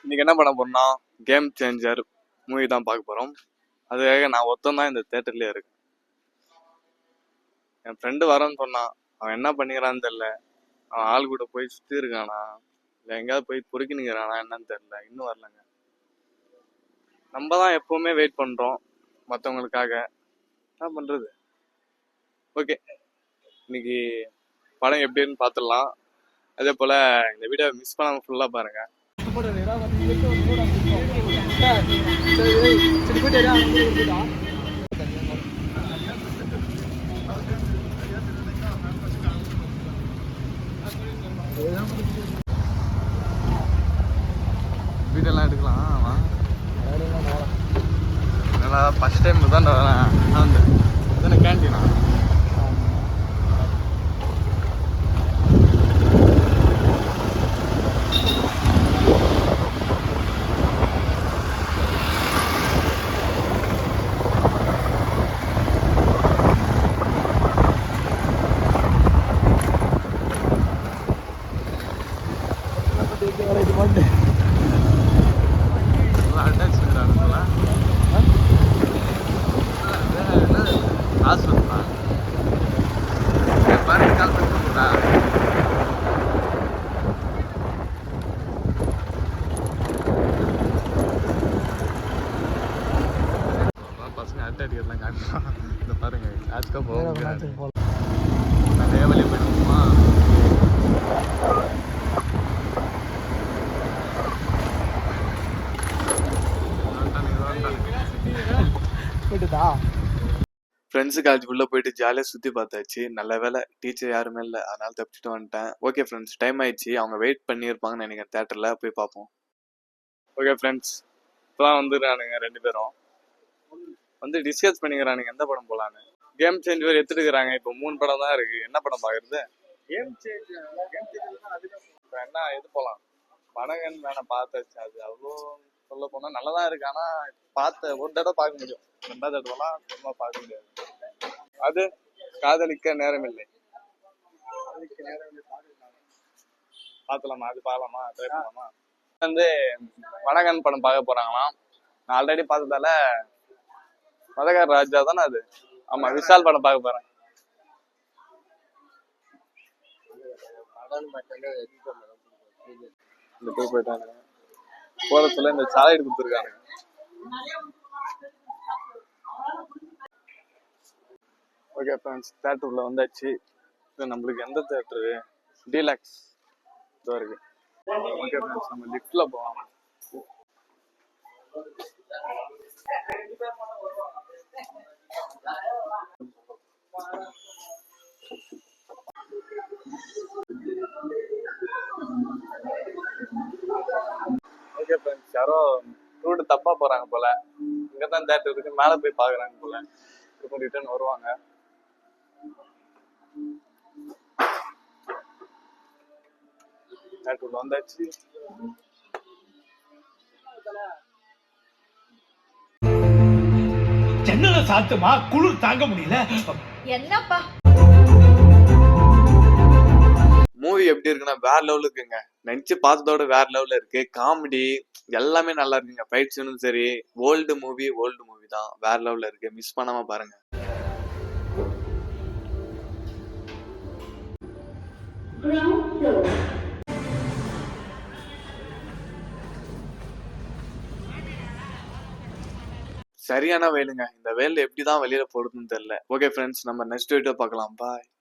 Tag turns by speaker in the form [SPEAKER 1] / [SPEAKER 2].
[SPEAKER 1] இன்னைக்கு என்ன பண்ண போறோம்னா கேம் சேஞ்சர் மூவி தான் பார்க்க போறோம். அதுக்காக நான் ஒருத்தன் தான் இந்த தேட்டர்லயே இருக்கேன். என் ஃப்ரெண்டு வரேன்னு சொன்னான். அவன் என்ன பண்ணிக்கிறான்னு தெரியல. அவன் ஆள் கூட போய் சுத்தி இருக்கானா இல்லை எங்கேயாவது போய் பொறுக்கினுங்கிறானா என்னன்னு தெரியல. இன்னும் வரலங்க. நம்ம தான் எப்பவுமே வெயிட் பண்றோம் மற்றவங்களுக்காக. என்ன பண்றது? ஓகே, இன்னைக்கு படம் எப்படின்னு பார்த்துடலாம். அதே போல இந்த வீடியோ மிஸ் பண்ணாம ஃபுல்லா பாருங்க. வீடியோலாம் எடுக்கலாம். நல்லா ஃபர்ஸ்ட் டைம் தான் வந்து கேன்டீனா பசங்க அட்டடிக்கலாம் காட்டலாம். இந்த பாருங்க ஆச்சுக்கா போக நிறைய வழி போயிடுமா. ஃப்ரெண்ட்ஸு காலேஜ் உள்ள போயிட்டு ஜாலியாக சுற்றி பார்த்தாச்சு. நல்ல வேலை டீச்சர் யாருமே இல்லை, அதனால தப்பிச்சுட்டு வந்துட்டேன். ஓகே ஃப்ரெண்ட்ஸ், டைம் ஆயிடுச்சு. அவங்க வெயிட் பண்ணியிருப்பாங்கன்னு நினைக்கிறேன் தேட்டரில். போய் பார்ப்போம். ஓகே ஃப்ரெண்ட்ஸ், இப்போதான் வந்துடுறானுங்க. 2 பேரும் வந்து டிஸ்கஸ் பண்ணிக்கிறானுங்க எந்த படம் போகலான்னு. கேம் சேஞ்ச் வேறு எடுத்துட்டுக்கிறாங்க. இப்போ 3 படம் தான் இருக்கு. என்ன படம் பார்க்குறது? கேம் சேஞ்ச் இப்போ என்ன எது போகலாம்? வணங்கன் வேணாம், பார்த்தாச்சு. அது அவ்வளோ சொல்ல போனால் நல்லதான் இருக்கு. ஆனால் பார்த்த ஒரு தடவை பார்க்க முடியும், 2வது தடவைலாம் சும்மா பார்க்க முடியாது. அது காதலிக்க நேரமில்லை. பார்த்துலாமா? அது பார்க்கலாமா? ட்ரை பண்ணலாமா? வந்து வணங்கன் படம் பார்க்க போறாங்களாம். நான் ஆல்ரெடி பார்த்ததால மதகார் ராஜா தானே அது. ஆமா, விஷால் படம் பார்க்க போறேன். இந்த போய் போயிட்டாங்க. போற சொல்ல இந்த சாலைடு கொடுத்துருக்காங்க. ஓகே ஃப்ரெண்ட்ஸ், தேட்டருக்குள்ள வந்தாச்சு. இது நம்மளுக்கு எந்த தேட்டரு? டீலக்ஸ் இதோ இருக்கு. ஓகே ஃப்ரெண்ட்ஸ், நம்ம லிஃப்ட்ல போவோம். ஓகே ஃப்ரெண்ட்ஸ், யாரோ ரூட் தப்பா போறாங்க போல. இங்கதான் தேட்டர் இருக்கு, மேல போய் பாக்குறாங்க போல. இப்போ ரிட்டர்ன் வருவாங்க. தேட்டருக்குள்ள வந்தாச்சு.
[SPEAKER 2] ஜன்னல சாத்துமா, குளிர் தாங்க முடியல.
[SPEAKER 3] என்னப்பா
[SPEAKER 1] மூவி எப்படி இருக்குன்னா வேற லெவலுக்கு இருக்குங்க. நினைச்சு பார்த்ததோட வேற லெவல்ல இருக்கு. காமெடி எல்லாமே நல்லா இருக்குங்க. ஃபைட் சீனும் சரி. ஓல்டு மூவி தான், வேற லெவல்ல இருக்கு. மிஸ் பண்ணாம பாருங்க. சரியான வெயிலுங்க. இந்த வெயில எப்படிதான் வெளியில போடுறதுன்னு தெரியல. ஓகே ஃப்ரெண்ட்ஸ், நம்ம நெக்ஸ்ட் வீடியோ பார்க்கலாம். பாய்.